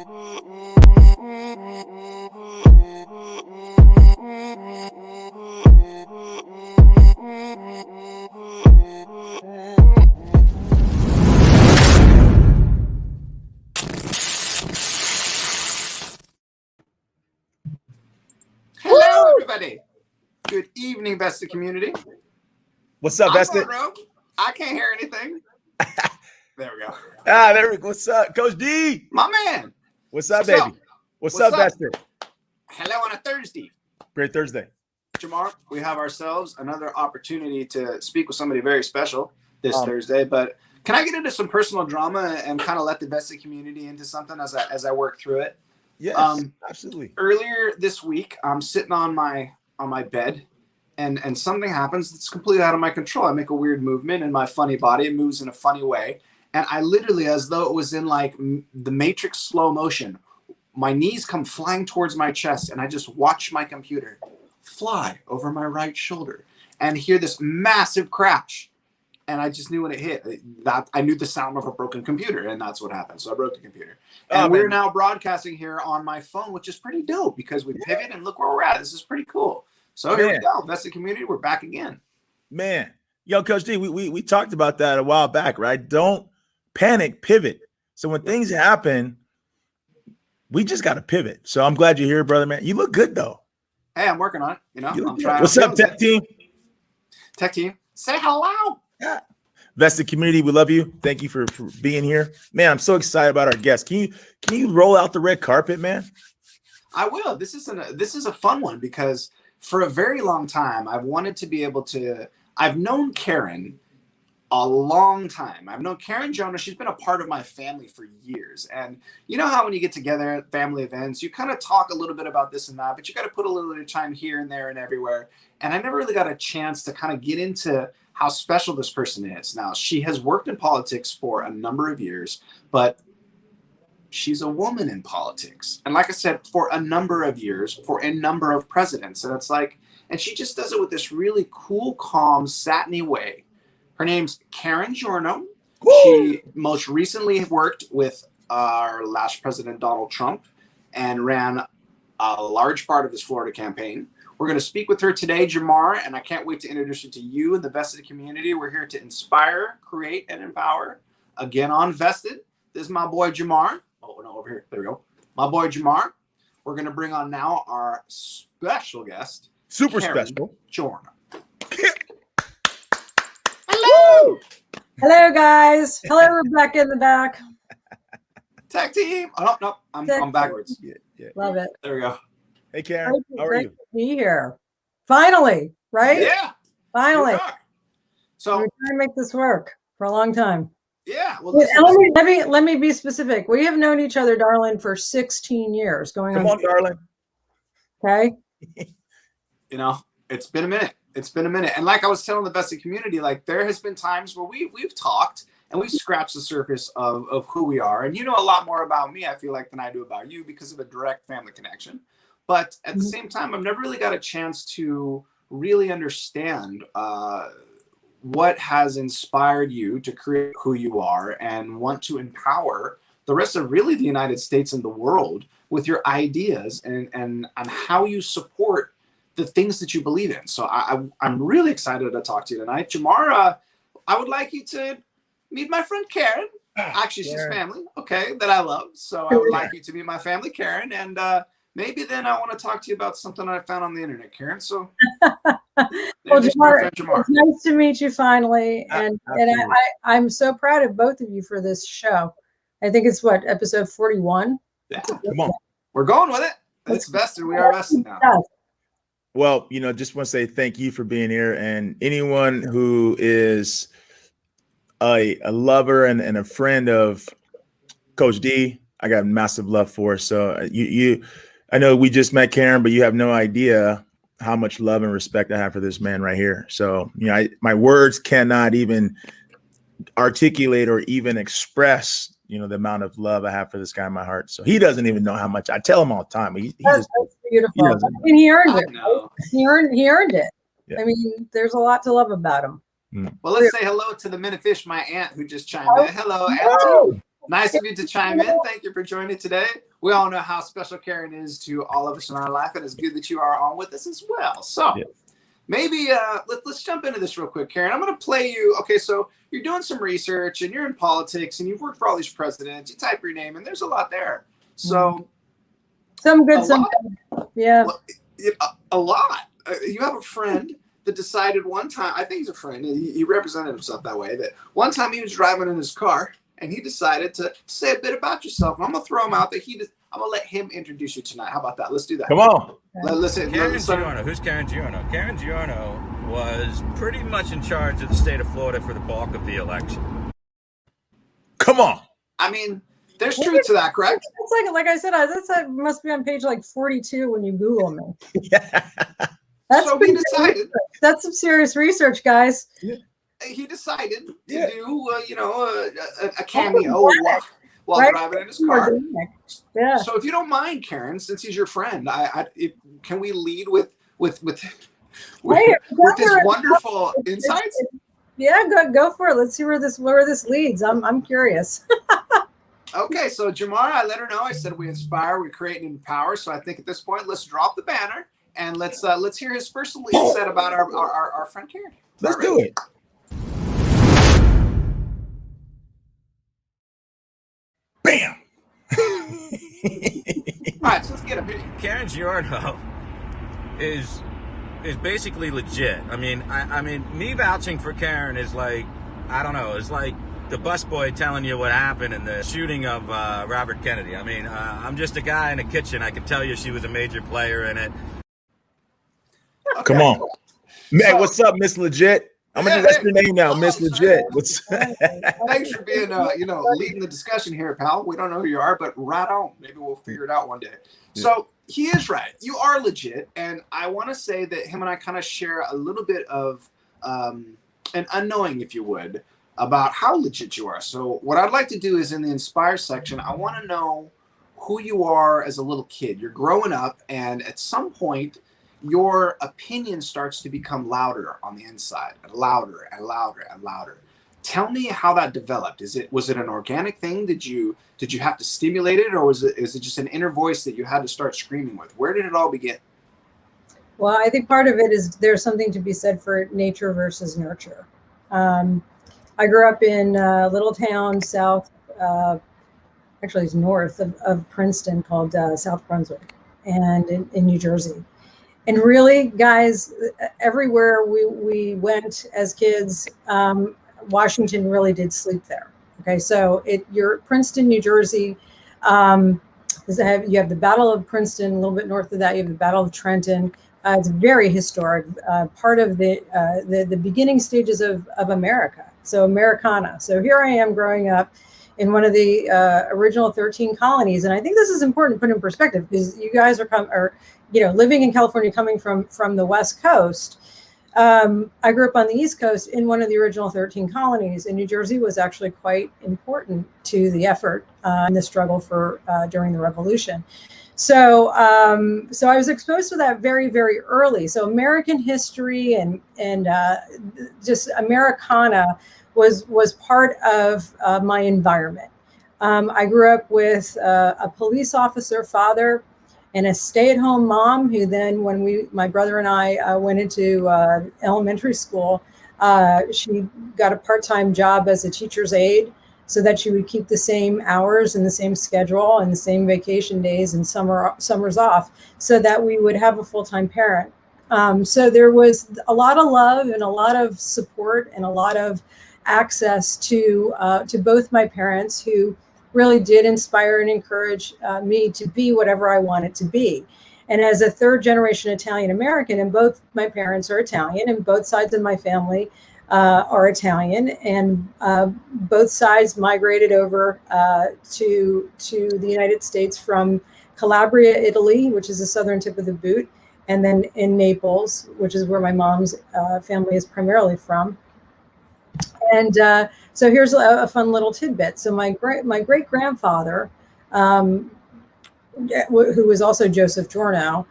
Hello, everybody. Good evening, Vested community. What's up, Vested? I can't hear anything. There we go. There we go. What's up, Coach D? My man. What's up, baby? What's up, Vested? Hello on a Thursday. Great Thursday. Jamar, we have ourselves another opportunity to speak with somebody very special this Thursday. But can I get into some personal drama and kind of let the Vested community into something as I work through it? Yes, absolutely. Earlier this week, I'm sitting on my bed, and something happens that's completely out of my control. I make a weird movement in my funny body. It moves in a funny way, and I literally, as though it was in like the Matrix slow motion, my knees come flying towards my chest, and I just watch my computer fly over my right shoulder and hear this massive crash. And I just knew when it hit that I knew the sound of a broken computer, and that's what happened. So I broke the computer. And we're now broadcasting here on my phone, which is pretty dope because we pivot and look where we're at. This is pretty cool. So here we go. That's the community. We're back again. Man. Yo, Coach D, we talked about that a while back, right? Don't panic, pivot. So when things happen, we just got to pivot. So I'm glad you're here, brother, man. You look good, though. Hey, I'm working on it. You know, I'm trying. What's up, tech team? Tech team, say hello. Yeah. Vested community, we love you. Thank you for being here. Man, I'm so excited about our guest. Can you roll out the red carpet, man? I will. This is a fun one because for a very long time, I've wanted to be able to. I've known Karen a long time. I've known Karen Giorno. She's been a part of my family for years. And you know how when you get together at family events, you kind of talk a little bit about this and that, but you got to put a little bit of time here and there and everywhere. And I never really got a chance to kind of get into how special this person is. Now, she has worked in politics for a number of years, but she's a woman in politics. And like I said, for a number of years, for a number of presidents. And it's like, and she just does it with this really cool, calm, satiny way. Her name's Karen Giorno. Woo! She most recently worked with our last president, Donald Trump, and ran a large part of his Florida campaign. We're going to speak with her today, Jamar, and I can't wait to introduce her to you and the Vested community. We're here to inspire, create, and empower. Again, on Vested, this is my boy, Jamar. Oh, no, over here. There we go. My boy, Jamar. We're going to bring on now our special guest. Super Karen special. Giorno. Hello. Hello, guys. Hello, Rebecca in the back. Tech team. Oh, no, I'm backwards. Yeah. Love it. There we go. Hey, Karen. How are you? To be here. Finally, right? Yeah. Finally. So we're trying to make this work for a long time. Yeah. Well, let me be specific. We have known each other, darling, for 16 years. Come on, darling. Okay. You know, it's been a minute. And like I was telling the Vested community, like there has been times where we've talked and we've scratched the surface of who we are. And you know a lot more about me, I feel like, than I do about you because of a direct family connection. But at the same time, I've never really got a chance to really understand what has inspired you to create who you are and want to empower the rest of really the United States and the world with your ideas and how you support the things that you believe in. So I'm really excited to talk to you tonight. Jamar, I would like you to meet my friend Karen. Actually, she's family, okay, that I love. So I would like you to meet my family, Karen, and maybe then I want to talk to you about something I found on the internet, Karen. So, well, Jamar, it's nice to meet you finally, and I'm so proud of both of you for this show. I think it's what, episode 41. Yeah, come on, we're going with it. It's vested. We are vested now. Well, just want to say thank you for being here, and anyone who is a lover and a friend of Coach D, I got massive love for. So I know we just met, Karen, but you have no idea how much love and respect I have for this man right here. So, my words cannot even articulate or even express, the amount of love I have for this guy in my heart. So he doesn't even know how much. I tell him all the time. That's beautiful. He earned it. He earned it. Yeah. I mean, there's a lot to love about him. Well, let's say hello to the Minifish, my aunt, who just chimed in. Hello, Aunt. Nice of you to chime in. Thank you for joining today. We all know how special Karen is to all of us in our life, and it's good that you are on with us as well. So maybe let's jump into this real quick, Karen. I'm going to play you. Okay, so you're doing some research, and you're in politics, and you've worked for all these presidents. You type your name, and there's a lot there. So some good, some bad. Yeah. A lot. You have a friend that decided one time, I think he's a friend, he represented himself that way, that one time he was driving in his car, and he decided to say a bit about yourself. And I'm going to throw him out there. I'm going to let him introduce you tonight. How about that? Let's do that. Come on. Listen. Giorno. Who's Karen Giorno? Karen Giorno was pretty much in charge of the state of Florida for the bulk of the election. Come on. I mean, there's truth to that, correct? It's like I said, that must be on page like 42 when you Google me. Yeah. So he decided. That's some serious research, guys. He decided to do, a cameo while driving in his car. Yeah. So if you don't mind, Karen, since he's your friend, can we lead with his wonderful insights? Yeah, go for it. Let's see where this leads. I'm curious. Okay, so Jamara, I let her know. I said we inspire, we create, and empower. So I think at this point, let's drop the banner and let's hear his first lead set about our friend Karen. Let's do it. Bam. All right, so let's get him. Karen Giorno is basically legit. I mean, me vouching for Karen is like, I don't know, it's like the busboy telling you what happened in the shooting of Robert Kennedy. I mean, I'm just a guy in a kitchen. I can tell you she was a major player in it. Okay. Come on. Hey, what's up, Miss Legit? I'm gonna that's your name now, Miss Legit. Thanks for being leading the discussion here, pal. We don't know who you are, but right on. Maybe we'll figure it out one day. Yeah. So he is right. You are legit, and I want to say that him and I kind of share a little bit of an unknowing, if you would, about how legit you are. So what I'd like to do is in the inspire section, I want to know who you are as a little kid. You're growing up, and at some point, your opinion starts to become louder on the inside, and louder and louder and louder. Tell me how that developed. Was it an organic thing? Did you have to stimulate it, or is it just an inner voice that you had to start screaming with? Where did it all begin? Well, I think part of it is there's something to be said for nature versus nurture. I grew up in a little town south, actually it's north of Princeton, called South Brunswick, and in New Jersey. And really, guys, everywhere we went as kids, Washington really did sleep there. Okay, so you're Princeton, New Jersey. You have the Battle of Princeton. A little bit north of that, you have the Battle of Trenton. It's very historic, part of the beginning stages of America. So Americana. So here I am growing up in one of the original 13 colonies, and I think this is important to put in perspective because you guys are living in California, coming from the West Coast. I grew up on the East Coast in one of the original 13 colonies, and New Jersey was actually quite important to the effort in the struggle for during the Revolution. So I was exposed to that very, very early. So American history and just Americana was part of my environment. I grew up with a police officer father and a stay-at-home mom who then, when my brother and I went into elementary school, she got a part-time job as a teacher's aide so that she would keep the same hours and the same schedule and the same vacation days and summers off so that we would have a full-time parent. So there was a lot of love and a lot of support and a lot of access to both my parents, who really did inspire and encourage me to be whatever I wanted to be. And as a third generation Italian American, and both my parents are Italian and both sides of my family are Italian, and both sides migrated over to the United States from Calabria, Italy, which is the southern tip of the boot, and then in Naples, which is where my mom's family is primarily from. And so here's a fun little tidbit. So my great grandfather, who was also Joseph Giorno,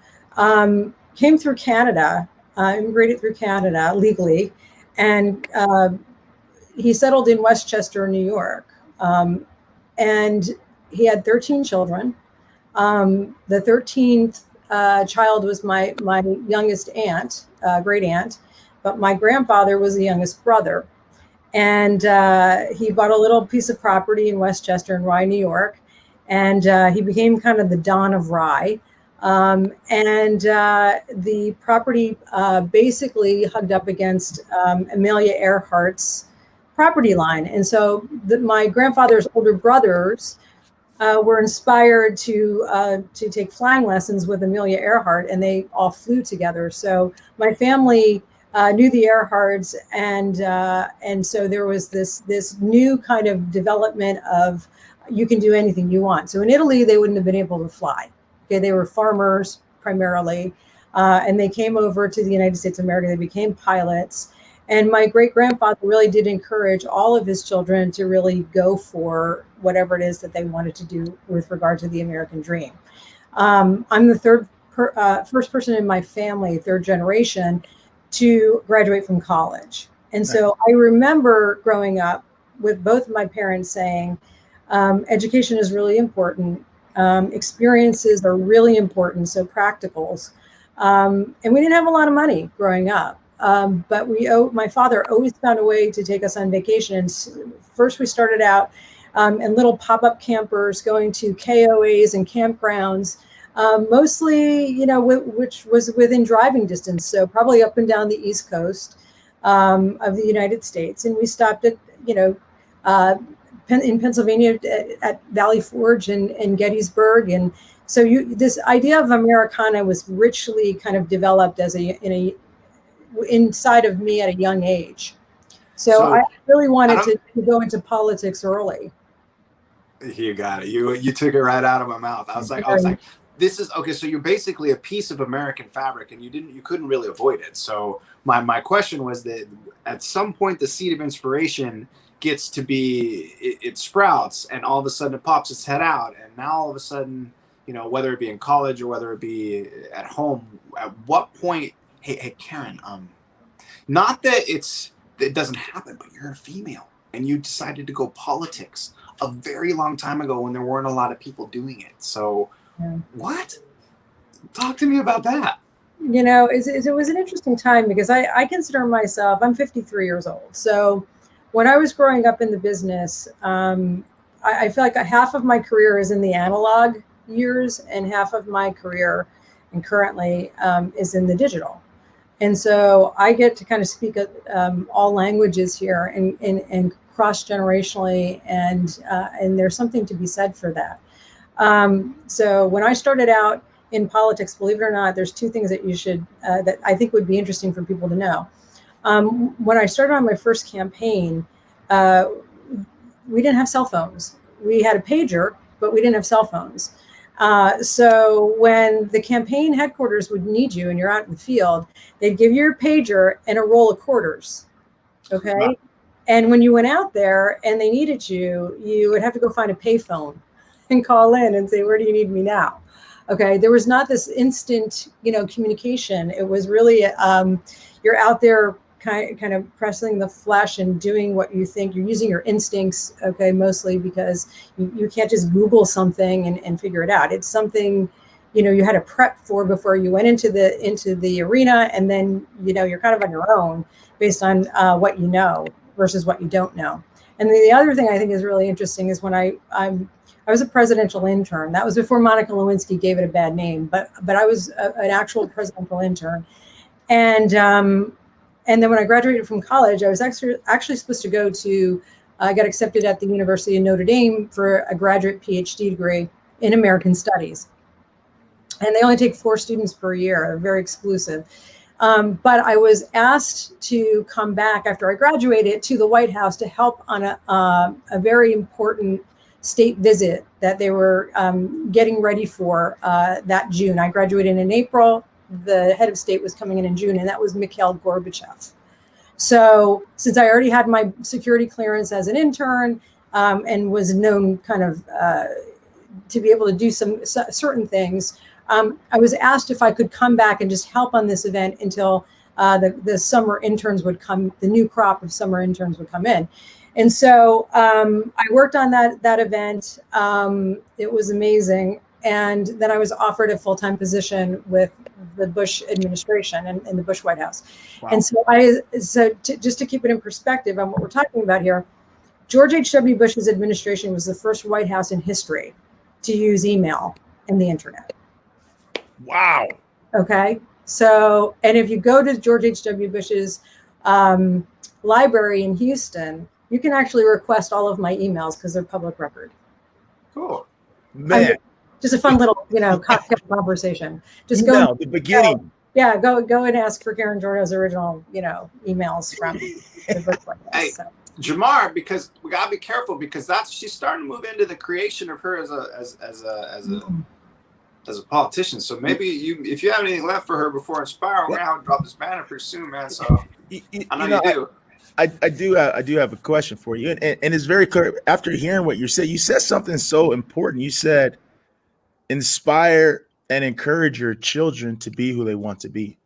came through Canada, immigrated through Canada legally, and he settled in Westchester, New York. and he had 13 children. The 13th child was my youngest aunt, great aunt, but my grandfather was the youngest brother. And he bought a little piece of property in Westchester in Rye, New York. And he became kind of the Don of Rye. The property basically hugged up against Amelia Earhart's property line. And so my grandfather's older brothers were inspired to take flying lessons with Amelia Earhart, and they all flew together. So my family knew the Earharts, and so there was this new kind of development of you can do anything you want. So in Italy, they wouldn't have been able to fly. Okay, they were farmers primarily, and they came over to the United States of America. They became pilots. And my great-grandfather really did encourage all of his children to really go for whatever it is that they wanted to do with regard to the American dream. I'm the first person in my family, third generation, to graduate from college. And so I remember growing up with both of my parents saying, education is really important. Experiences are really important, so practicals. And we didn't have a lot of money growing up. But my father always found a way to take us on vacations. First, we started out in little pop-up campers, going to KOAs and campgrounds, mostly, which was within driving distance. So probably up and down the East Coast of the United States. And we stopped at, in Pennsylvania at Valley Forge and Gettysburg. And so this idea of Americana was richly kind of developed inside of me at a young age. So I really wanted to go into politics early. You got it. You took it right out of my mouth. I was like, this is okay. So you're basically a piece of American fabric, and you couldn't really avoid it. So my question was that at some point the seed of inspiration gets to be, it sprouts, and all of a sudden it pops its head out, and now all of a sudden, whether it be in college or whether it be at home, at what point, hey Karen, not that it doesn't happen, but you're a female and you decided to go politics a very long time ago when there weren't a lot of people doing it. So what? Talk to me about that. It was an interesting time because I consider myself, I'm 53 years old. So when I was growing up in the business, I feel like half of my career is in the analog years and half of my career and currently is in the digital. And so I get to kind of speak all languages here and cross-generationally, and there's something to be said for that. So when I started out in politics, believe it or not, there's two things that that I think would be interesting for people to know. When I started on my first campaign, we didn't have cell phones. We had a pager, but we didn't have cell phones. So when the campaign headquarters would need you and you're out in the field, they'd give you your pager and a roll of quarters. Okay. Wow. And when you went out there and they needed you, you would have to go find a payphone and call in and say, where do you need me now? Okay. There was not this instant, communication. It was really, you're out there kind of pressing the flesh and doing what you think. You're using your instincts, okay, mostly because you can't just Google something and figure it out. It's something, you had to prep for before you went into the arena, and then, you're kind of on your own based on what you know versus what you don't know. And the other thing I think is really interesting is when I was a presidential intern. That was before Monica Lewinsky gave it a bad name, but I was an actual presidential intern. And then when I graduated from college, I was actually supposed to go to, I got accepted at the University of Notre Dame for a graduate PhD degree in American Studies. And they only take 4 students per year. They're very exclusive. But I was asked to come back after I graduated to the White House to help on a very important state visit that they were getting ready for that June. I graduated in April. The head of state was coming in June, and that was Mikhail Gorbachev. So since I already had my security clearance as an intern and was known kind of to be able to do some certain things, I was asked if I could come back and just help on this event until the summer interns would come, the new crop of summer interns would come in. And so I worked on that event. It was amazing. And then I was offered a full-time position with the Bush administration and in the Bush White House. Wow. And so just to keep it in perspective on what we're talking about here, George H.W. Bush's administration was the first White House in history to use email and the internet. Wow. Okay. So, and if you go to George H.W. Bush's library in Houston, you can actually request all of my emails because they're public record. Cool. Man. Just a fun little, cocktail conversation. Just go the beginning. Go and ask for Karen Giorno's original, emails from the Bush White House. Hey, so. Jamar, because we gotta be careful because she's starting to move into the creation of her as a politician. So maybe if you have anything left for her before Inspire, we're gonna have to drop this banner pretty soon, man. So I know you do. I do have a question for you, and it's very clear after hearing what you said. You said something so important. You said, inspire and encourage your children to be who they want to be.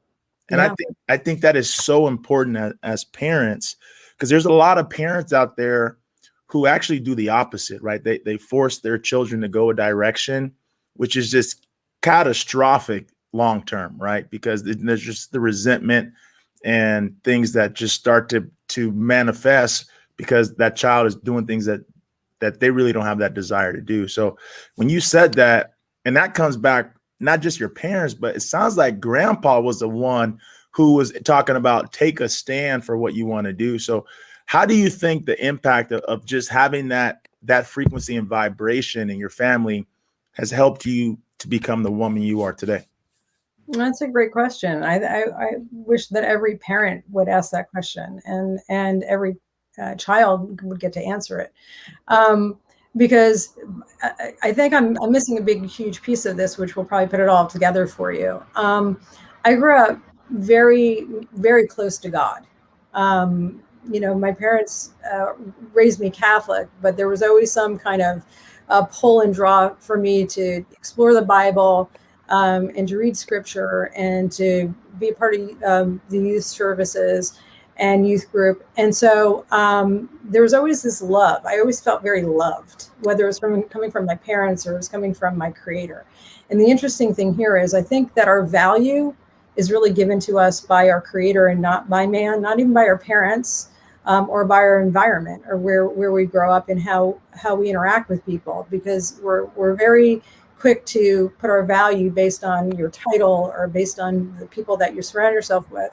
And Yeah. I think that is so important as parents, because there's a lot of parents out there who actually do the opposite, right? They force their children to go a direction, which is just catastrophic long term, right? Because there's just the resentment and things that just start to manifest because that child is doing things that they really don't have that desire to do. So when you said that, and that comes back, not just your parents, but it sounds like grandpa was the one who was talking about take a stand for what you want to do. So how do you think the impact of just having that frequency and vibration in your family has helped you to become the woman you are today? That's a great question. I wish that every parent would ask that question and every child would get to answer it. Because I think I'm missing a huge piece of this, which will probably put it all together for you. I grew up very, very close to God. My parents raised me Catholic, but there was always some kind of pull and draw for me to explore the Bible and to read scripture and to be a part of the youth services and youth group. And so there was always this love. I always felt very loved, whether it was coming from my parents or it was coming from my creator. And the interesting thing here is I think that our value is really given to us by our creator and not by man, not even by our parents or by our environment or where we grow up and how we interact with people, because we're very quick to put our value based on your title or based on the people that you surround yourself with.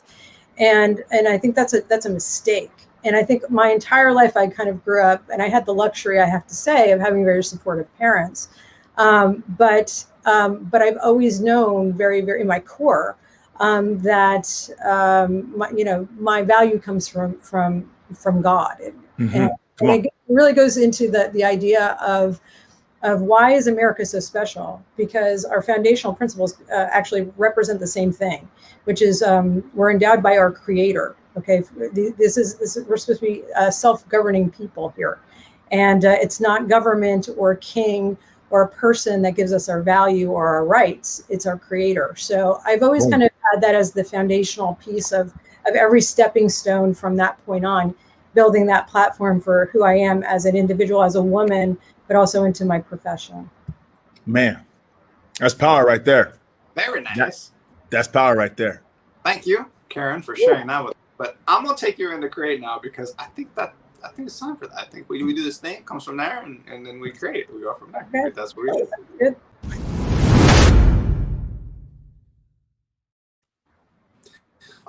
And I think that's a mistake. And I think my entire life I kind of grew up, and I had the luxury, I have to say, of having very supportive parents. But I've always known very, very in my core that my value comes from God. And it really goes into the idea of why is America so special? Because our foundational principles actually represent the same thing, which is we're endowed by our creator. Okay, we're supposed to be self-governing people here, and it's not government or king or a person that gives us our value or our rights. It's our creator. So I've always kind of had that as the foundational piece of every stepping stone from that point on, building that platform for who I am as an individual, as a woman, but also into my profession. Man, that's power right there. Very nice. That's power right there. Thank you, Karen, for sharing that with me. But I'm gonna take you into create now because I think it's time for that. I think we do this thing, it comes from there, and then we create. We go from there. Okay. That's what we do. Good.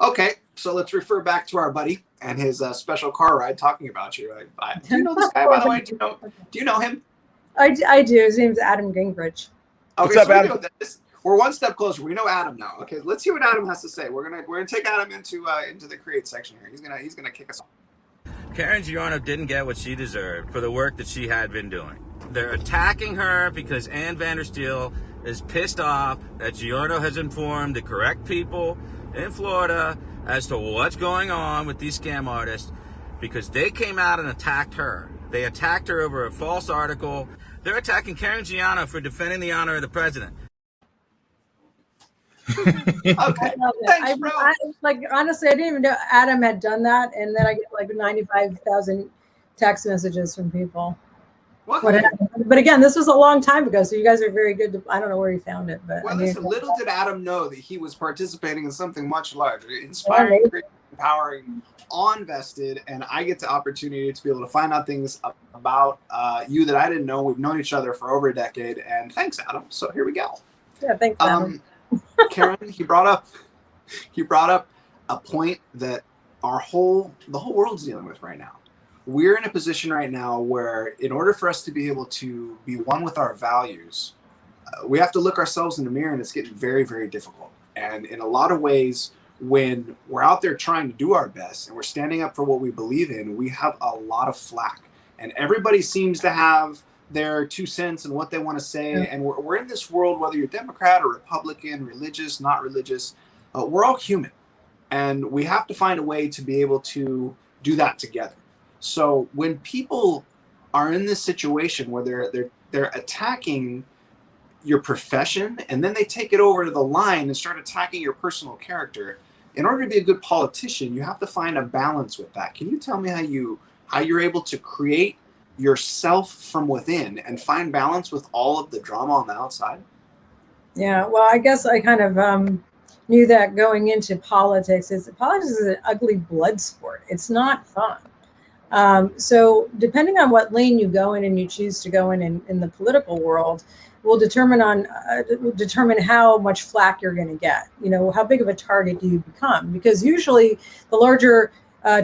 Okay, so let's refer back to our buddy and his special car ride talking about you. Do you know this guy, by the way? Do you know him? I do. His name's Adam Gingrich. Okay, What's up, Adam? We're one step closer. We know Adam now. Okay, let's see what Adam has to say. We're gonna take Adam into the create section here. He's gonna kick us off. Karen Giorno didn't get what she deserved for the work that she had been doing. They're attacking her because Ann Vandersteel is pissed off that Giorno has informed the correct people in Florida as to what's going on with these scam artists, because they came out and attacked her. They attacked her over a false article. They're attacking Karen Giorno for defending the honor of the president. Okay. Thanks, bro. Honestly, I didn't even know Adam had done that, and then I get like 95,000 text messages from people. What happened? But again, this was a long time ago, so you guys are very good. I don't know where you found it, but well, listen, little did Adam know that he was participating in something much larger, inspiring, creating, empowering on Vested, and I get the opportunity to be able to find out things about you that I didn't know. We've known each other for over a decade, and thanks, Adam. So here we go. Yeah, thanks, Adam. Karen, he brought up a point that the whole world's dealing with right now. We're in a position right now where, in order for us to be able to be one with our values, we have to look ourselves in the mirror, and it's getting very, very difficult. And in a lot of ways, when we're out there trying to do our best and we're standing up for what we believe in, we have a lot of flack. And everybody seems to have their 2 cents and what they want to say. Yeah. And we're in this world, whether you're Democrat or Republican, religious, not religious, we're all human. And we have to find a way to be able to do that together. So when people are in this situation where they're attacking your profession, and then they take it over to the line and start attacking your personal character, in order to be a good politician, you have to find a balance with that. Can you tell me how you're able to create yourself from within and find balance with all of the drama on the outside? Yeah, well, I guess I kind of knew that going into politics. Politics is an ugly blood sport. It's not fun. So depending on what lane you go in and you choose to go in the political world, will determine how much flack you're going to get. You know, how big of a target do you become? Because usually the larger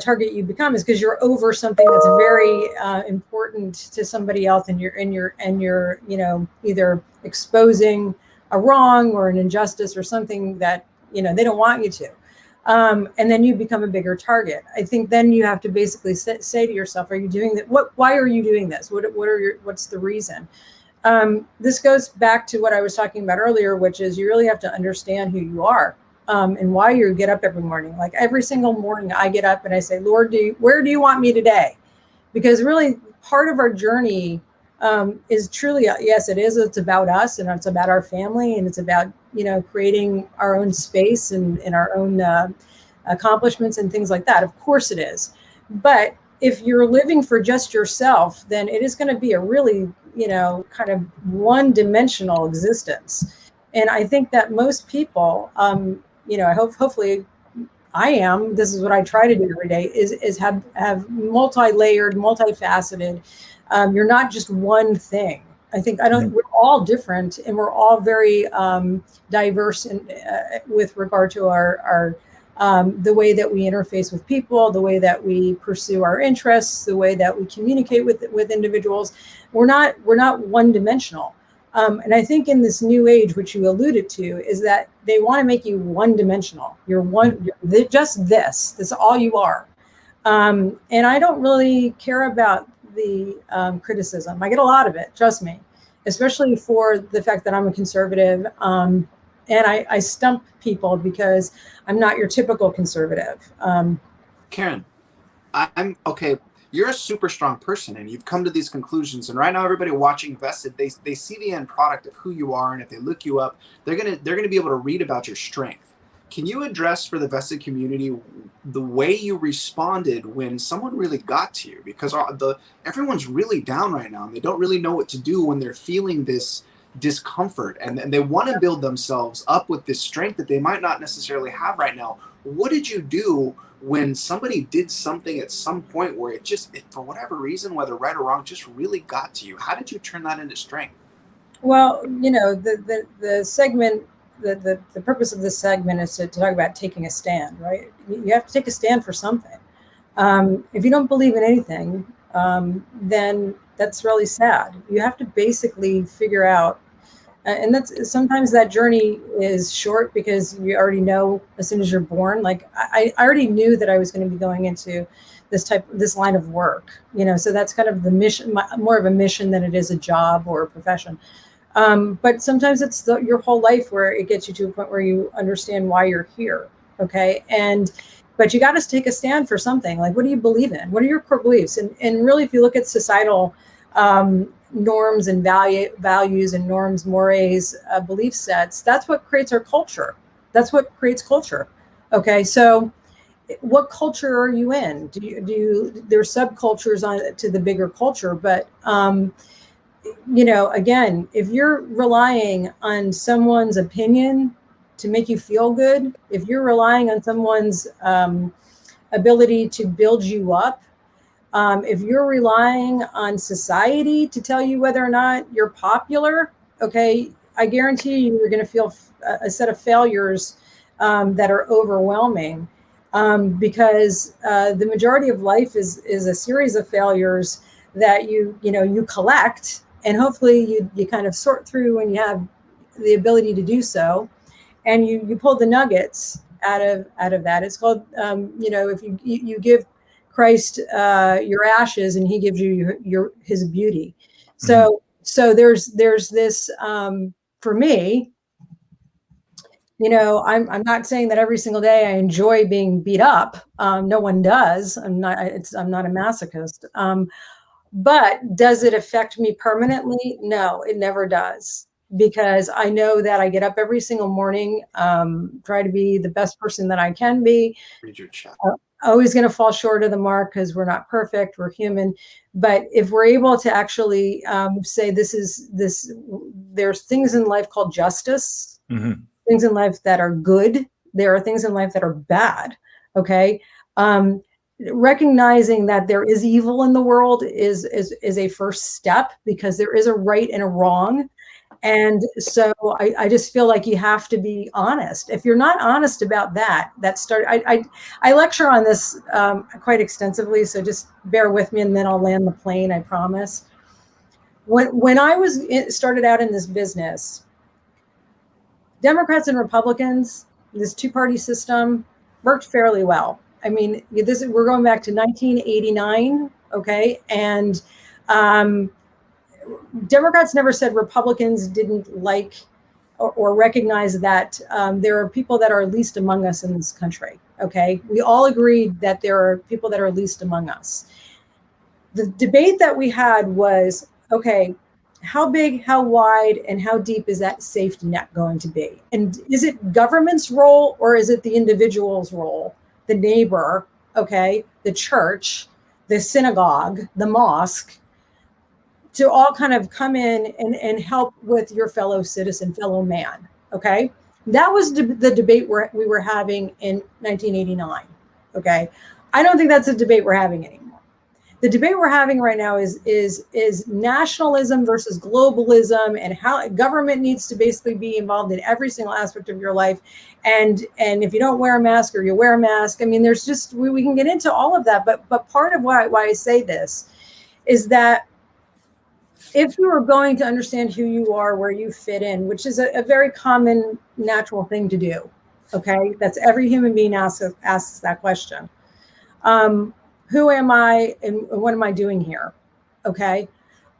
target you become is because you're over something that's very important to somebody else, and you're you know, either exposing a wrong or an injustice or something that, you know, they don't want you to. And then you become a bigger target. I think then you have to basically say to yourself, are you doing that? Why are you doing this? What's the reason? This goes back to what I was talking about earlier, which is you really have to understand who you are, and why you get up every morning. Like every single morning I get up and I say, Lord, where do you want me today? Because really part of our journey is truly, yes, it is. It's about us, and it's about our family, and it's about, you know, creating our own space and our own accomplishments and things like that. Of course it is. But if you're living for just yourself, then it is going to be a really, you know, kind of one-dimensional existence. And I think that most people, you know, hopefully I am, this is what I try to do every day, is have multi-layered, multifaceted. You're not just one thing. We're all different, and we're all very diverse with regard to our the way that we interface with people, the way that we pursue our interests, the way that we communicate with individuals. We're not one-dimensional. And I think in this new age, which you alluded to, is that they want to make you one-dimensional. You're just this. That's all you are. And I don't really care about the criticism. I get a lot of it, trust me, especially for the fact that I'm a conservative. And I stump people because I'm not your typical conservative. Karen, I'm okay. You're a super strong person, and you've come to these conclusions. And right now, everybody watching Vested, they see the end product of who you are, and if they look you up, they're gonna be able to read about your strength. Can you address for the Vested community the way you responded when someone really got to you? Because everyone's really down right now, and they don't really know what to do when they're feeling this discomfort, and they want to build themselves up with this strength that they might not necessarily have right now. What did you do when somebody did something at some point where it for whatever reason, whether right or wrong, just really got to you? How did you turn that into strength? Well, you know, the segment, the purpose of this segment is to talk about taking a stand, right? You have to take a stand for something. If you don't believe in anything, then that's really sad. You have to basically figure out, and that's sometimes that journey is short because you already know as soon as you're born. Like I already knew that I was going to be going into this line of work, you know, so that's kind of the mission, more of a mission than it is a job or a profession. But sometimes it's your whole life where it gets you to a point where you understand why you're here. Okay. But you got to take a stand for something. Like, what do you believe in? What are your core beliefs? And really, if you look at societal norms and values and norms, mores, belief sets, that's what creates our culture. That's what creates culture. Okay. So what culture are you in? There's subcultures on to the bigger culture, but again, if you're relying on someone's opinion to make you feel good, if you're relying on someone's ability to build you up, if you're relying on society to tell you whether or not you're popular, okay, I guarantee you're going to feel a set of failures that are overwhelming, because the majority of life is a series of failures that you collect, and hopefully you kind of sort through when you have the ability to do so, and you pull the nuggets out of that. It's called if you give Christ your ashes and he gives you his beauty. So there's this for me. I'm not saying that every single day I enjoy being beat up. No one does. I'm not a masochist. But does it affect me permanently? No, it never does. Because I know that I get up every single morning, try to be the best person that I can be. Read your chat. Always going to fall short of the mark because we're not perfect, we're human. But if we're able to actually say there's things in life called justice, things in life that are good, there are things in life that are bad. Okay. Recognizing that there is evil in the world is a first step, because there is a right and a wrong. And so I just feel like you have to be honest. If you're not honest about that I lecture on this quite extensively, so just bear with me and then I'll land the plane, I promise. When I started out in this business, Democrats and Republicans, this two-party system worked fairly well. I mean, we're going back to 1989, okay? And Democrats never said Republicans didn't like or recognize that there are people that are least among us in this country, okay? We all agreed that there are people that are least among us. The debate that we had was, okay, how big, how wide, and how deep is that safety net going to be? And is it government's role or is it the individual's role? The neighbor, okay, the church, the synagogue, the mosque, to all kind of come in and help with your fellow citizen, fellow man, okay? That was the debate we were having in 1989, okay? I don't think that's a debate we're having anymore. The debate we're having right now is nationalism versus globalism, and how government needs to basically be involved in every single aspect of your life. And if you don't wear a mask or you wear a mask, I mean, there's just, we can get into all of that. But part of why I say this is that if you are going to understand who you are, where you fit in, which is a very common, natural thing to do, okay? That's every human being asks that question. Who am I and what am I doing here? Okay.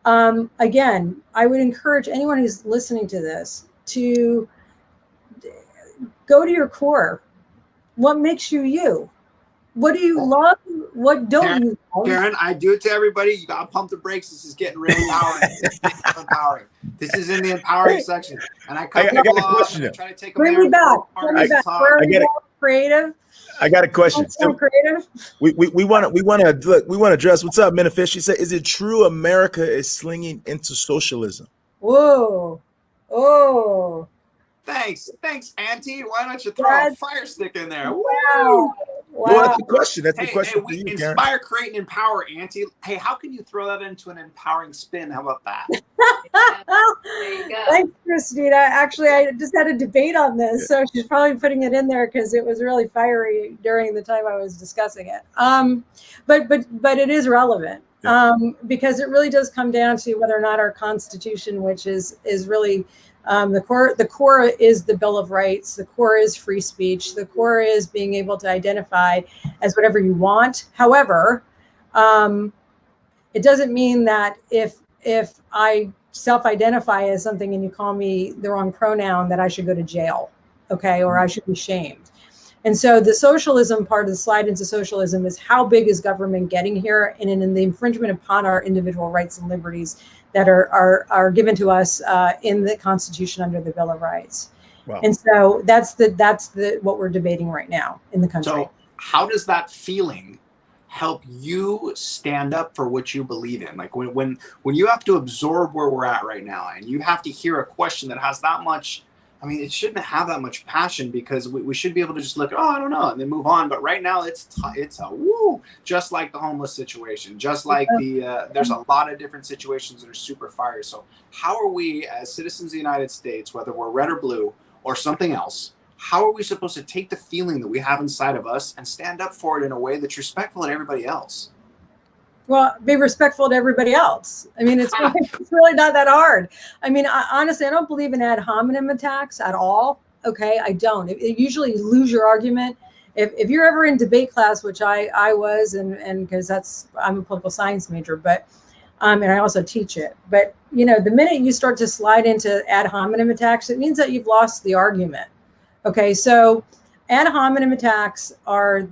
Again, I would encourage anyone who's listening to this to go to your core. What makes you you? What do you love? What don't you love? Karen, I do it to everybody. You got to pump the brakes. This is getting really empowering. This is in the empowering section. And I cut people off and I try to take them Bring me back. Creative. I got a question. So creative. We want to address what's up, Manifest. She said, "Is it true America is slinging into socialism?" Whoa, oh. Thanks, Auntie. Why don't you throw a fire stick in there? Wow. Well, that's the question. That's the question. Hey, for you, inspire, create, and empower, Auntie. Hey, how can you throw that into an empowering spin? How about that? There you go. Thanks, Christina. Actually, I just had a debate on this, so she's probably putting it in there because it was really fiery during the time I was discussing it. But it is relevant because it really does come down to whether or not our Constitution, which is really the core is the Bill of Rights. The core is free speech. The core is being able to identify as whatever you want. However, it doesn't mean that if I self-identify as something and you call me the wrong pronoun, that I should go to jail, okay, or I should be shamed. And so the socialism part of the slide into socialism is how big is government getting here, and in the infringement upon our individual rights and liberties that are given to us in the Constitution under the Bill of Rights. Wow. And so that's what we're debating right now in the country. how does that feeling help you stand up for what you believe in? Like when you have to absorb where we're at right now, and you have to hear a question that has that much, I mean, it shouldn't have that much passion, because we should be able to just look, oh, I don't know, and then move on. But right now it's a woo, just like the homeless situation, just like there's a lot of different situations that are super fire. So how are we as citizens of the United States, whether we're red or blue or something else, how are we supposed to take the feeling that we have inside of us and stand up for it in a way that's respectful to everybody else? Well, be respectful to everybody else. I mean, it's really not that hard. I mean, honestly, I don't believe in ad hominem attacks at all. Okay, I don't. Usually you lose your argument. If you're ever in debate class, which I was, and because I'm a political science major, but and I also teach it. But the minute you start to slide into ad hominem attacks, it means that you've lost the argument. Okay, so ad hominem attacks are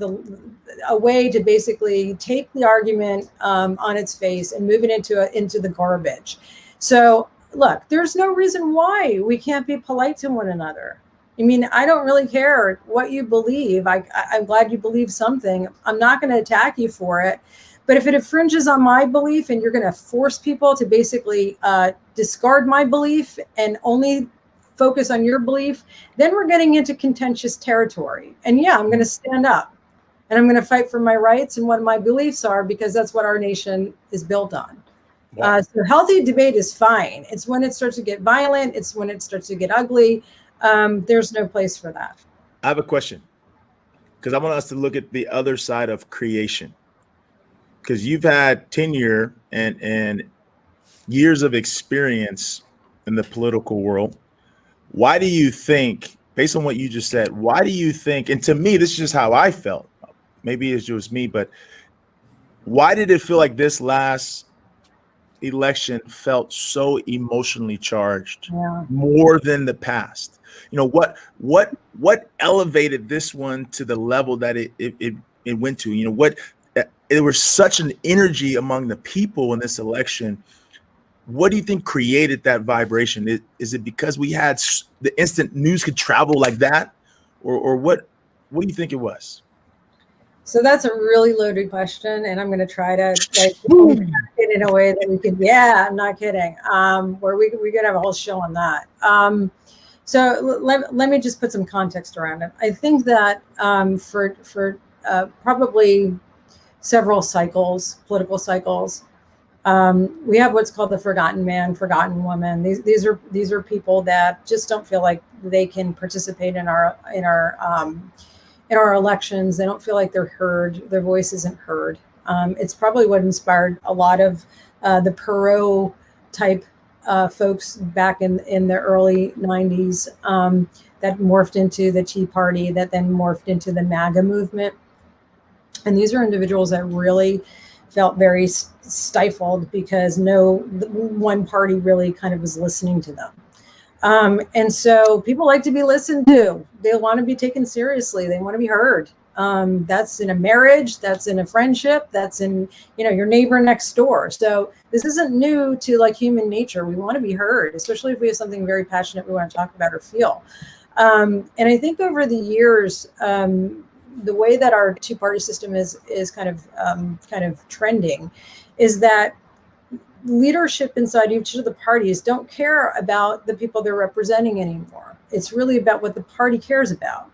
a way to basically take the argument on its face and move it into the garbage. So look, there's no reason why we can't be polite to one another. I mean, I don't really care what you believe. I'm glad you believe something. I'm not going to attack you for it. But if it infringes on my belief and you're going to force people to basically discard my belief and only focus on your belief, then we're getting into contentious territory. And yeah, I'm going to stand up and I'm going to fight for my rights and what my beliefs are, because that's what our nation is built on. Wow. So healthy debate is fine. It's when it starts to get violent. It's when it starts to get ugly. There's no place for that. I have a question, because I want us to look at the other side of creation, because you've had tenure and years of experience in the political world. Why do you think, based on what you just said, why do you think, and to me, this is just how I felt, maybe it's just me, but why did it feel like this last election felt so emotionally charged, more than the past? What elevated this one to the level that it went to? There was such an energy among the people in this election. What do you think created that vibration? Is it because we had the instant news could travel like that, or what do you think it was? So that's a really loaded question, and I'm going to try to it in a way that we can. Yeah, I'm not kidding. Where we could have a whole show on that. So let me just put some context around it. I think that for probably several cycles, political cycles, we have what's called the forgotten man, forgotten woman. These are people that just don't feel like they can participate in our elections. They don't feel like they're heard. Their voice isn't heard. It's probably what inspired a lot of the Perot type folks back in the early 90s that morphed into the Tea Party, that then morphed into the MAGA movement. And these are individuals that really felt very stifled because no one party really kind of was listening to them. And so people like to be listened to. They want to be taken seriously. They want to be heard. That's in a marriage, that's in a friendship, that's in, your neighbor next door. So this isn't new to like human nature. We want to be heard, especially if we have something very passionate we want to talk about or feel. And I think over the years, the way that our two-party system is kind of trending is that leadership inside each of the parties don't care about the people they're representing anymore. It's really about what the party cares about.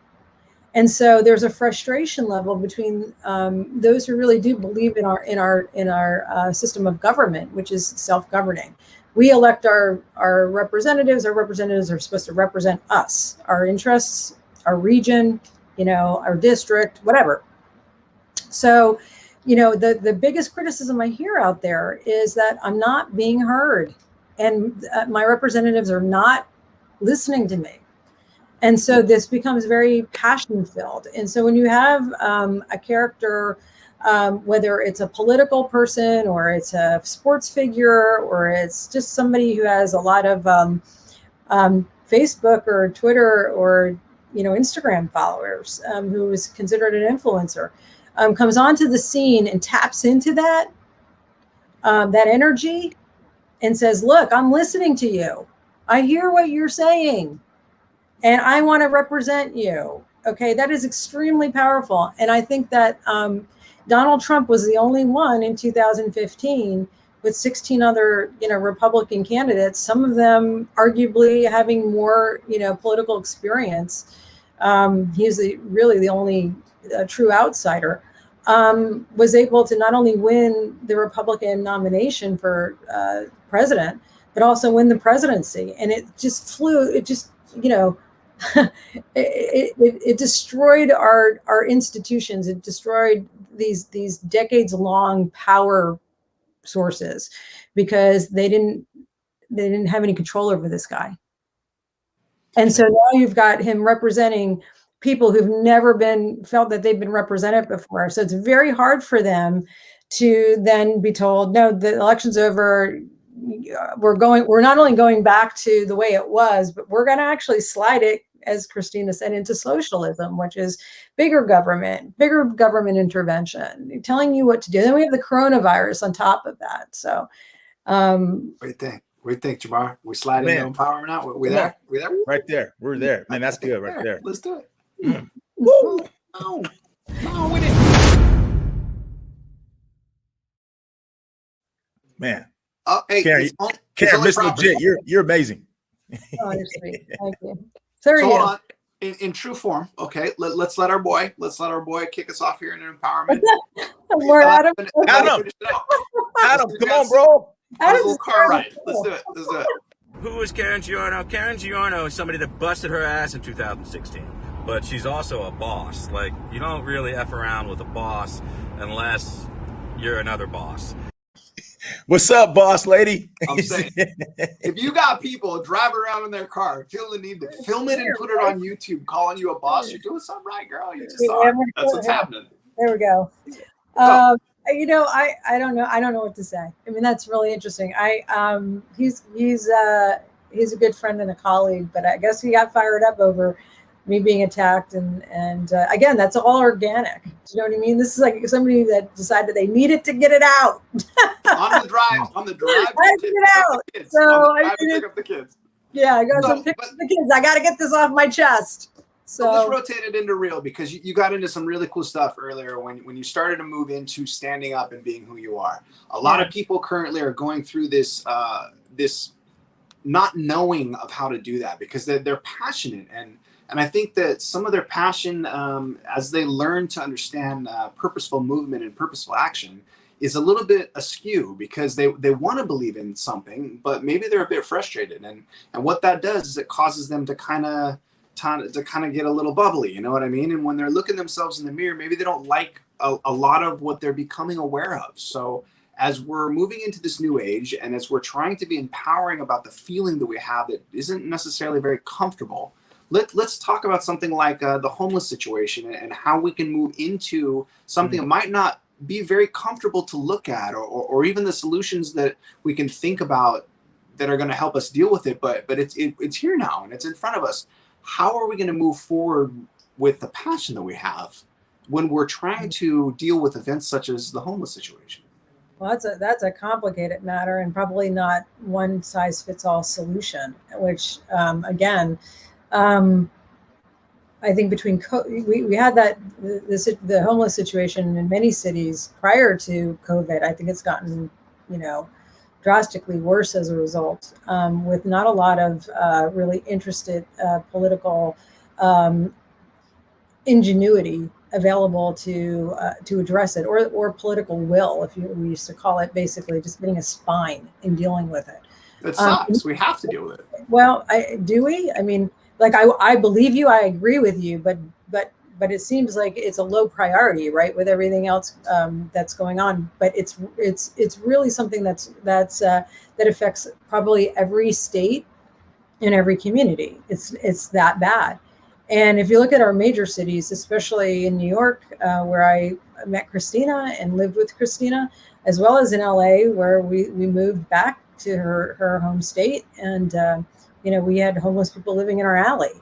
And so there's a frustration level between those who really do believe in our system of government, which is self-governing. We elect our representatives. Our representatives are supposed to represent us, our interests, our region, our district, whatever. So, the biggest criticism I hear out there is that I'm not being heard, and my representatives are not listening to me. And so this becomes very passion filled. And so when you have a character, whether it's a political person or it's a sports figure or it's just somebody who has a lot of Facebook or Twitter or Instagram followers, who is considered an influencer, comes onto the scene and taps into that energy and says, look, I'm listening to you. I hear what you're saying and I want to represent you. Okay, that is extremely powerful. And I think that Donald Trump was the only one in 2015 with 16 other, Republican candidates, some of them arguably having more, political experience. He's really the only true outsider, was able to not only win the Republican nomination for president, but also win the presidency. And it just flew, it just, it destroyed our institutions. It destroyed these decades long power sources because they didn't have any control over this guy. And so now you've got him representing people who've never felt that they've been represented before. So it's very hard for them to then be told, no, the election's over. We're not only going back to the way it was, but we're going to actually slide it, as Christina said, into socialism, which is bigger government intervention, telling you what to do. Then we have the coronavirus on top of that. So, what do you think, Jamar? We slide into empowerment now? We there? Right there. We're there. Man, that's good right there. Let's do it. Woo! No, with it. Man. Hey, Karen, Miss Legit, you're amazing. Oh, you're sweet. Thank you. So hold on. In true form, okay. Let's let our boy kick us off here in empowerment. We're Adam, come on, bro. Little car ride. Let's do it. Who is Karen Giorno? Karen Giorno is somebody that busted her ass in 2016, but she's also a boss. Like, you don't really F around with a boss unless you're another boss. What's up, boss lady? I'm saying, if you got people driving around in their car, feel the need to film it and put it on YouTube, calling you a boss, you're doing something right, girl. You just are. That's what's happening. There we go. I don't know. I don't know what to say. I mean, that's really interesting. He's a good friend and a colleague, but I guess he got fired up over me being attacked, and again, that's all organic. Do you know what I mean? This is like somebody that decided they needed to get it out. on the drive. I get it out. So I pick up the kids. Yeah, I got to pick up the kids. I got to get this off my chest. So let's rotate it into real, because you got into some really cool stuff earlier when you started to move into standing up and being who you are. A lot of people currently are going through this not knowing of how to do that because they're passionate, and I think that some of their passion, as they learn to understand purposeful movement and purposeful action, is a little bit askew because they want to believe in something, but maybe they're a bit frustrated, and what that does is it causes them to kind of get a little bubbly, you know what I mean? And when they're looking themselves in the mirror, maybe they don't like a lot of what they're becoming aware of. So as we're moving into this new age, and as we're trying to be empowering about the feeling that we have that isn't necessarily very comfortable, let's talk about something like the homeless situation and how we can move into something that might not be very comfortable to look at, or even the solutions that we can think about that are going to help us deal with it. But it's here now and it's in front of us. How are we going to move forward with the passion that we have when we're trying to deal with events such as the homeless situation? Well, that's a complicated matter, and probably not one size fits all solution, which again, I think between we had the homeless situation in many cities prior to COVID. I think it's gotten, drastically worse as a result, with not a lot of really interested political ingenuity available to address it, or political will, we used to call it, basically just getting a spine in dealing with it. It sucks. We have to deal with it. Well, do we? I mean, like I believe you, I agree with you, but it seems like it's a low priority, right, with everything else that's going on. But it's really something that affects probably every state and every community. It's that bad. And if you look at our major cities, especially in New York, where I met Christina and lived with Christina, as well as in LA, where we moved back to her home state, and we had homeless people living in our alley.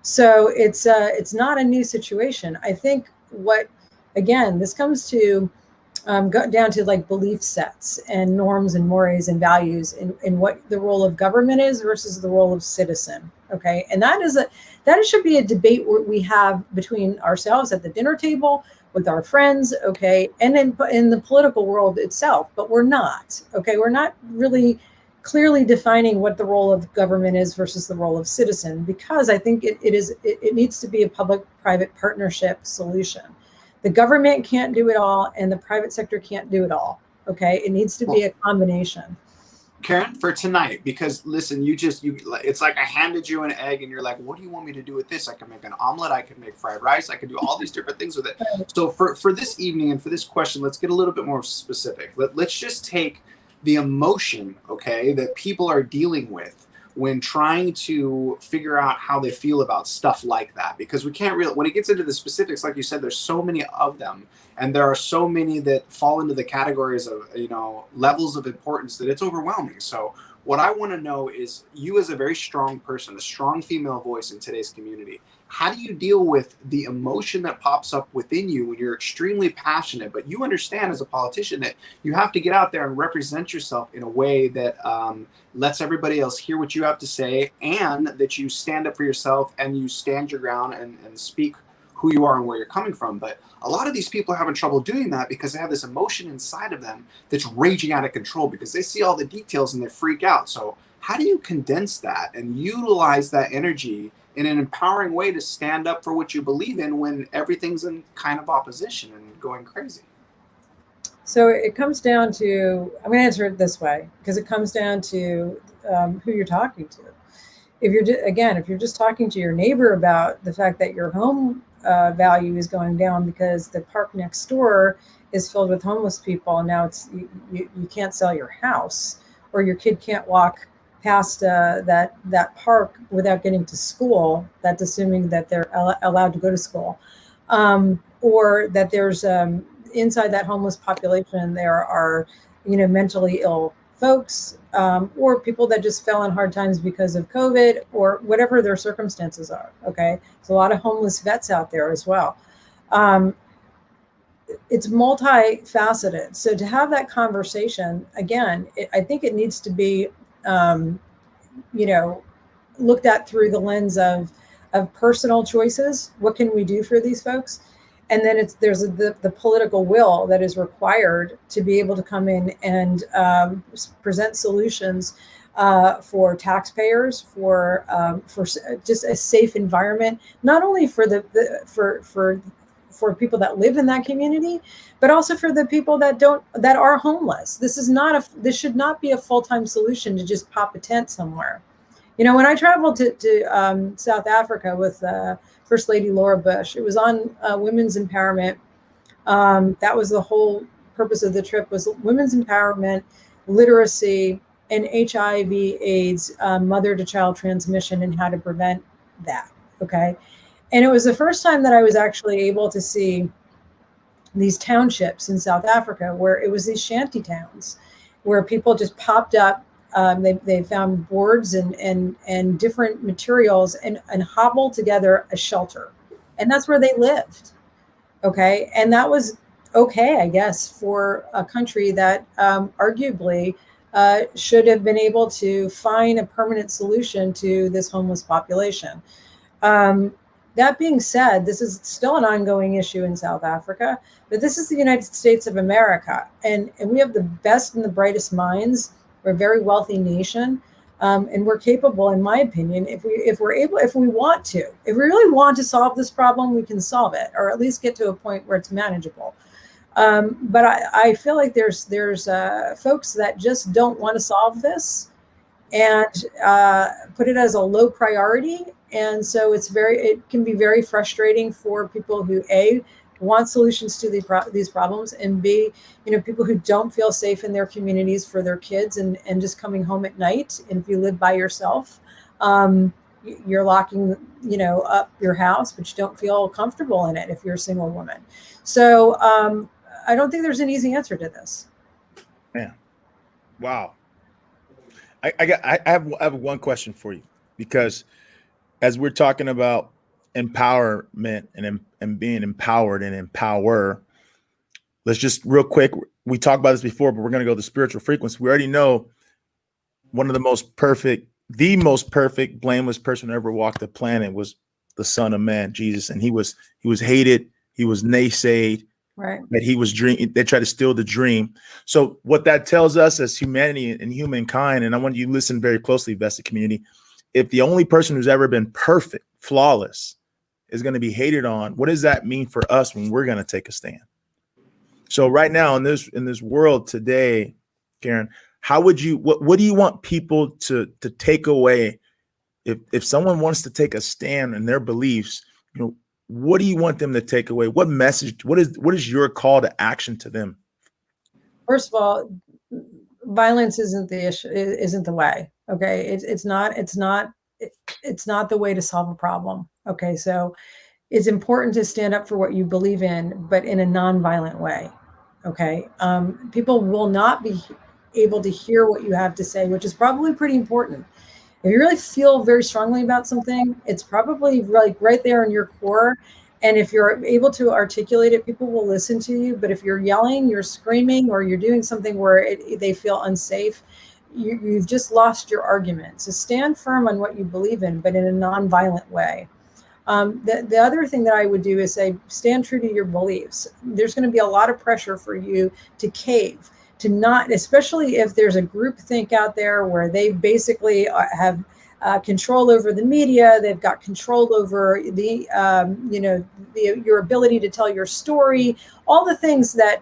So it's not a new situation. I think again, this comes to go down to like belief sets and norms and mores and values in what the role of government is versus the role of citizen. Okay. And that should be a debate we have between ourselves at the dinner table with our friends. Okay. And in the political world itself, but we're not. Okay. We're not really clearly defining what the role of government is versus the role of citizen, because I think it needs to be a public-private partnership solution. The government can't do it all, and the private sector can't do it all. Okay, it needs to be a combination. Karen, for tonight, because listen, it's like I handed you an egg, and you're like, "What do you want me to do with this?" I can make an omelet, I can make fried rice, I can do all these different things with it. So for this evening and for this question, let's get a little bit more specific. Let's just take the emotion, okay, that people are dealing with when trying to figure out how they feel about stuff like that, because we can't really, when it gets into the specifics, like you said, there's so many of them, and there are so many that fall into the categories of, levels of importance that it's overwhelming. So what I want to know is, you as a very strong person, a strong female voice in today's community, how do you deal with the emotion that pops up within you when you're extremely passionate, but you understand as a politician that you have to get out there and represent yourself in a way that lets everybody else hear what you have to say, and that you stand up for yourself and you stand your ground and speak who you are and where you're coming from. But a lot of these people are having trouble doing that because they have this emotion inside of them that's raging out of control because they see all the details and they freak out. So how do you condense that and utilize that energy in an empowering way to stand up for what you believe in when everything's in kind of opposition and going crazy? So it comes down to, I'm going to answer it this way, because it comes down to who you're talking to. If you're just talking to your neighbor about the fact that your home value is going down because the park next door is filled with homeless people, and now you can't sell your house, or your kid can't walk past that park without getting to school, that's assuming that they're allowed to go to school, or that there's inside that homeless population there are mentally ill folks, or people that just fell in hard times because of COVID, or whatever their circumstances are. Okay, there's a lot of homeless vets out there as well. It's multifaceted. So to have that conversation, again, I think it needs to be looked at through the lens of personal choices. What can we do for these folks? And then there's the political will that is required to be able to come in and present solutions for taxpayers, for just a safe environment, not only for for people that live in that community, but also for the people that are homeless. This should not be a full-time solution to just pop a tent somewhere. When I traveled to South Africa with First Lady Laura Bush, it was on women's empowerment. That was the whole purpose of the trip, was women's empowerment, literacy, and HIV/AIDS, mother-to-child transmission, and how to prevent that. Okay. And it was the first time that I was actually able to see these townships in South Africa where it was these shanty towns where people just popped up. They found boards and different materials and hobbled together a shelter. And that's where they lived. Okay. And that was okay, I guess, for a country that arguably should have been able to find a permanent solution to this homeless population. That being said, this is still an ongoing issue in South Africa, but this is the United States of America. And we have the best and the brightest minds. We're a very wealthy nation, and we're capable, in my opinion, if we really want to solve this problem, we can solve it, or at least get to a point where it's manageable. But I feel like there's folks that just don't want to solve this and put it as a low priority. And so it can be very frustrating for people who want solutions to these problems, and B, people who don't feel safe in their communities for their kids and just coming home at night. And if you live by yourself, you're locking, up your house, but you don't feel comfortable in it if you're a single woman. So I don't think there's an easy answer to this. Yeah. Wow. I have one question for you, because as we're talking about empowerment and being empowered and empower, let's just real quick. We talked about this before, but we're going to go to spiritual frequency. We already know one of the most perfect, blameless person who ever walked the planet was the Son of Man, Jesus. And he was hated. He was naysayed. Right. That he was they tried to steal the dream. So what that tells us as humanity and humankind, and I want you to listen very closely, Vested community, if the only person who's ever been perfect, flawless, is going to be hated on, what does that mean for us when we're going to take a stand? So right now in this world today, Karen, how would you, what do you want people to take away if someone wants to take a stand in their beliefs? What do you want them to take away? What message, what is your call to action to them? First of all, violence isn't the issue, isn't the way. Okay. It's not the way to solve a problem. Okay. So it's important to stand up for what you believe in, but in a non-violent way. Okay. People will not be able to hear what you have to say, which is probably pretty important. If you really feel very strongly about something, it's probably like right there in your core. And if you're able to articulate it, people will listen to you. But if you're yelling, you're screaming, or you're doing something where they feel unsafe, you've just lost your argument. So stand firm on what you believe in, but in a non-violent way. The other thing that I would do is say, stand true to your beliefs. There's going to be a lot of pressure for you to cave, to not, especially if there's a group think out there where they basically have control over the media. They've got control over your ability to tell your story, all the things that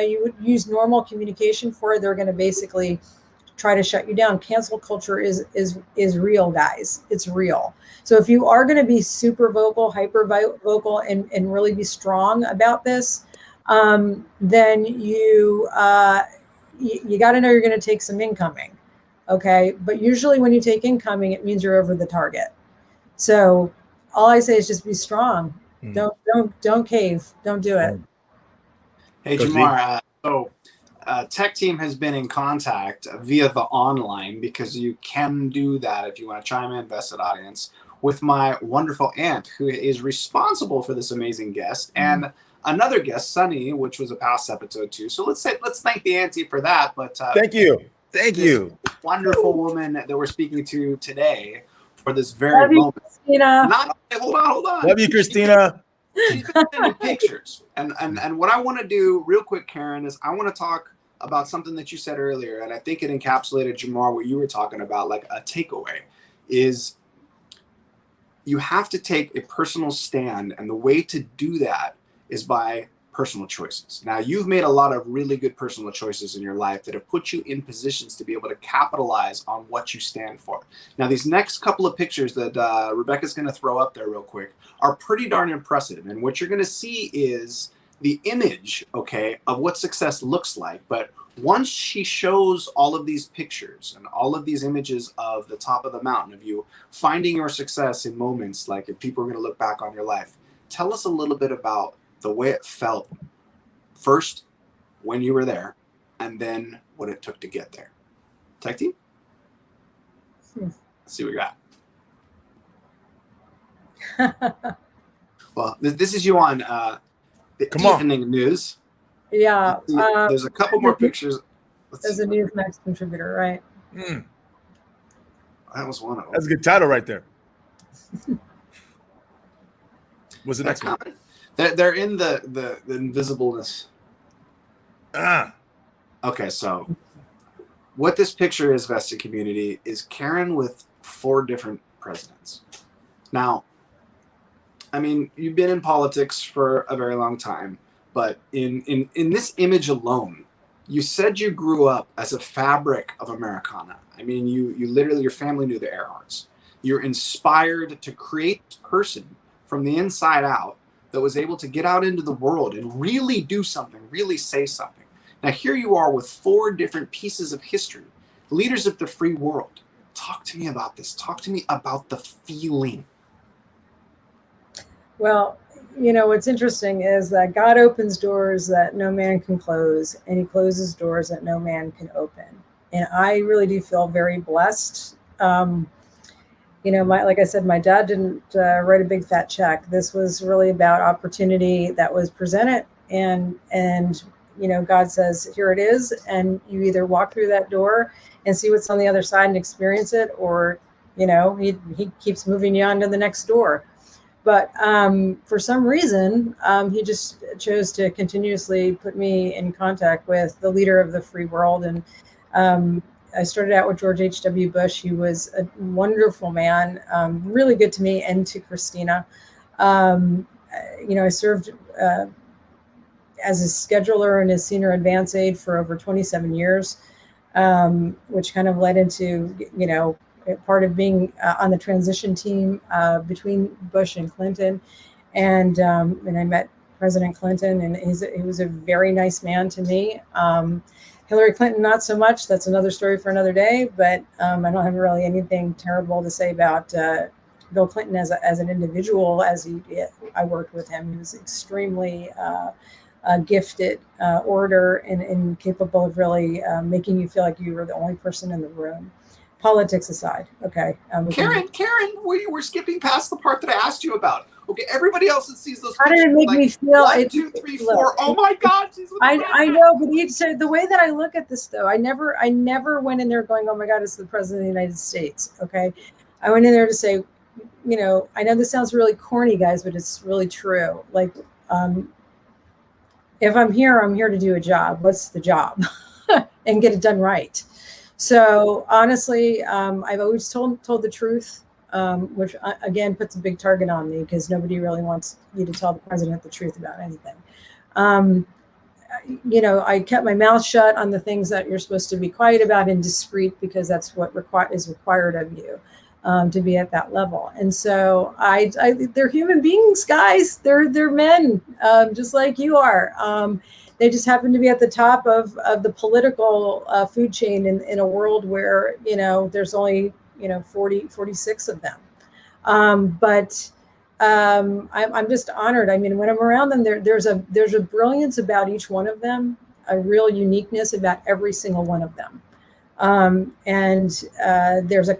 you would use normal communication for. They're going to basically try to shut you down. Cancel culture is real, guys. It's real. So if you are going to be super vocal, hyper vocal, and really be strong about this, then you got to know you're going to take some incoming. Okay. But usually when you take incoming, it means you're over the target. So all I say is just be strong. Don't cave. Don't do it. Hey, Jamar. Tech team has been in contact via the online, because you can do that if you want to chime in, Vested audience, with my wonderful aunt, who is responsible for this amazing guest, and another guest, Sunny, which was a past episode too. So let's thank the auntie for that. But thank you, wonderful woman that we're speaking to today for this very moment. Christina. Hold on. Love you, Christina. She's been sending pictures, and what I want to do real quick, Karen, is I want to talk about something that you said earlier, and I think it encapsulated, Jamar, what you were talking about, like a takeaway is you have to take a personal stand, and the way to do that is by personal choices. Now, you've made a lot of really good personal choices in your life that have put you in positions to be able to capitalize on what you stand for. Now, these next couple of pictures that Rebecca's going to throw up there real quick are pretty darn impressive. And what you're going to see is the image, okay, of what success looks like. But once she shows all of these pictures and all of these images of the top of the mountain, of you finding your success in moments, like if people are going to look back on your life, tell us a little bit about the way it felt first when you were there, and then what it took to get there. Tech team? Let's see what we got. Well, this is you on the evening news. Yeah. There's a couple more pictures. As a Newsmax contributor, right? That was one of them. That's a good title right there. What's the next one? They're in the invisibleness. Okay, so what this picture is, Vested community, is Karen with 4 different presidents. Now, I mean, you've been in politics for a very long time, but in this image alone, you said you grew up as a fabric of Americana. I mean, you literally, your family knew the Earharts. You're inspired to create a person from the inside out that was able to get out into the world and really do something, really say something. Now, here you are with 4 different pieces of history, leaders of the free world. Talk to me about this. Talk to me about the feeling. Well, you know, what's interesting is that God opens doors that no man can close, and he closes doors that no man can open. And I really do feel very blessed. You know, like I said, my dad didn't write a big fat check. This was really about opportunity that was presented and God says, here it is, and you either walk through that door and see what's on the other side and experience it, or he keeps moving you on to the next door. But for some reason, he just chose to continuously put me in contact with the leader of the free world. And I started out with George H.W. Bush. He was a wonderful man, really good to me and to Christina. I served as a scheduler and a senior advance aide for over 27 years, which kind of led into, part of being on the transition team between Bush and Clinton. And I met President Clinton, and he was a very nice man to me. Hillary Clinton, not so much. That's another story for another day. But I don't have really anything terrible to say about Bill Clinton as an individual. I worked with him. He was extremely gifted orator and capable of really making you feel like you were the only person in the room. Politics aside, okay. Karen, we're skipping past the part that I asked you about. Okay, everybody else that sees those. How did it make me feel? 1, 2, 3, 4. Oh my God! I know, but so the way that I look at this, though, I never went in there going, "Oh my God, it's the President of the United States." Okay, I went in there to say, I know this sounds really corny, guys, but it's really true. Like, if I'm here to do a job. What's the job? And get it done right. So honestly, I've always told the truth, which again puts a big target on me because nobody really wants you to tell the president the truth about anything. I kept my mouth shut on the things that you're supposed to be quiet about and discreet, because that's what is required of you to be at that level. And so they're human beings, guys. They're men, just like you are. They just happen to be at the top of the political food chain in a world where, there's only, 46 of them. But I'm just honored. I mean, when I'm around them, there's a brilliance about each one of them, a real uniqueness about every single one of them. And there's a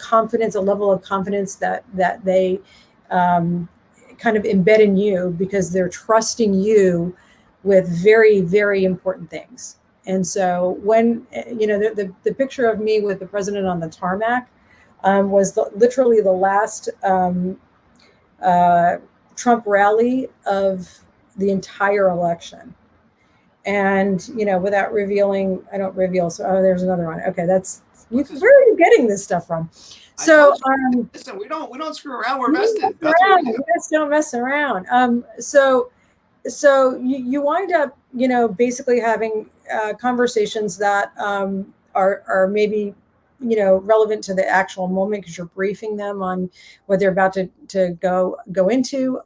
level of confidence that they kind of embed in you, because they're trusting you with very, very important things. And so when, the picture of me with the president on the tarmac was literally the last Trump rally of the entire election. And, without revealing, I don't reveal. So, there's another one. Okay. Where are you getting this stuff from? So, listen, we don't screw around. We're vested. We just don't mess around. So you wind up, basically having conversations that are maybe, relevant to the actual moment, because you're briefing them on what they're about to go into,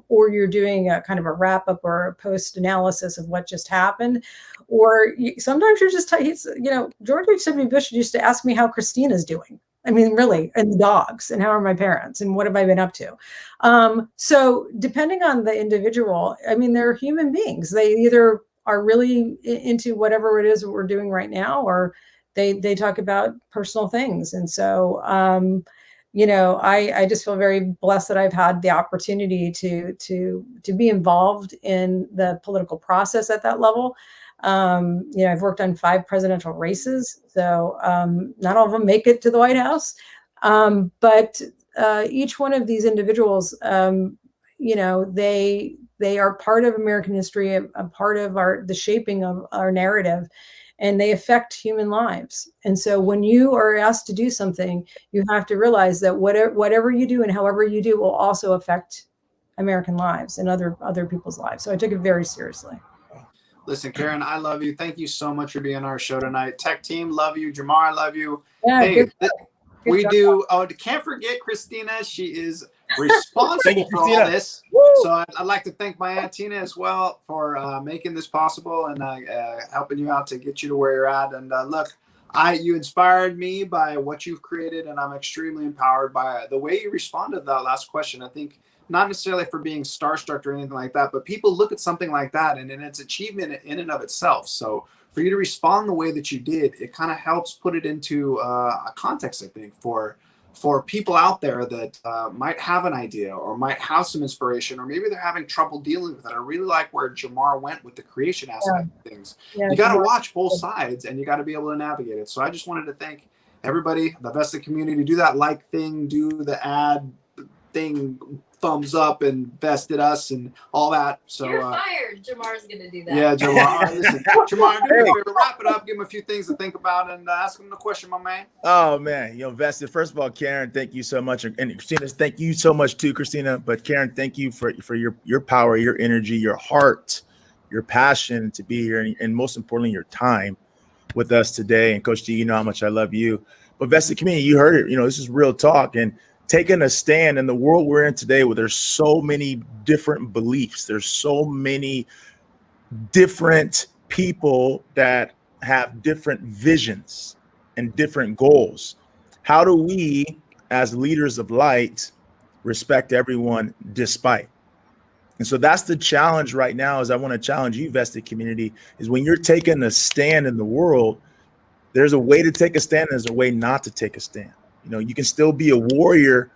or you're doing a kind of a wrap up or a post analysis of what just happened. Or sometimes you're just, George H.W. Bush used to ask me how Christina's doing. I mean, really, and the dogs, and how are my parents, and what have I been up to? So depending on the individual, I mean, they're human beings. They either are really into whatever it is that we're doing right now, or they talk about personal things. And so, I just feel very blessed that I've had the opportunity to be involved in the political process at that level. I've worked on 5 presidential races, so not all of them make it to the White House. But each one of these individuals, they are part of American history, a part of the shaping of our narrative, and they affect human lives. And so when you are asked to do something, you have to realize that whatever you do and however you do will also affect American lives and other people's lives. So I took it very seriously. Listen, Karen, I love you. Thank you so much for being on our show tonight. Tech team, love you. Jamar, I love you. Yeah, hey, we do. Oh, can't forget Christina. She is responsible for all this. Woo! So I'd like to thank my Aunt Tina as well for making this possible and helping you out to get you to where you're at. And look, you inspired me by what you've created, and I'm extremely empowered by the way you responded to that last question. I think not necessarily for being starstruck or anything like that, but people look at something like that and it's achievement in and of itself. So for you to respond the way that you did, it kind of helps put it into a context, I think, for for people out there that might have an idea or might have some inspiration, or maybe they're having trouble dealing with it. I really like where Jamar went with the creation aspect of things. Yeah, You got to Jamar. watch both sides, and you got to be able to navigate it. So I just wanted to thank everybody, the Vested community. Do that like thing, do the ad thing, thumbs up, and vested us and all that. So You're fired. Jamar's gonna do that. yeah, Jamar. Listen, Jamar, do me a favor, wrap it up, give him a few things to think about, and ask him the question, my man. Oh man, Vested. First of all, Karen, thank you so much, and Christina, thank you so much too, Christina. But Karen, thank you for your power, your energy, your heart, your passion to be here, and most importantly, your time with us today. And Coach D, you know how much I love you. But Vested community, you heard it. This is real talk, and taking a stand in the world we're in today, where there's so many different beliefs, there's so many different people that have different visions and different goals. How do we, as leaders of light, respect everyone despite? And so that's the challenge right now. Is I want to challenge you, Vested community, is when you're taking a stand in the world, there's a way to take a stand, there's a way not to take a stand. You can still be a warrior,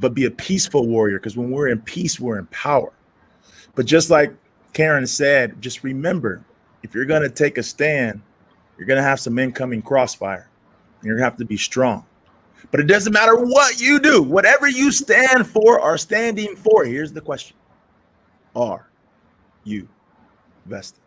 but be a peaceful warrior, because when we're in peace, we're in power. But just like Karen said, just remember, if you're going to take a stand, you're going to have some incoming crossfire. You're going to have to be strong. But it doesn't matter what you do, whatever you stand for or standing for. Here's the question: are you vested?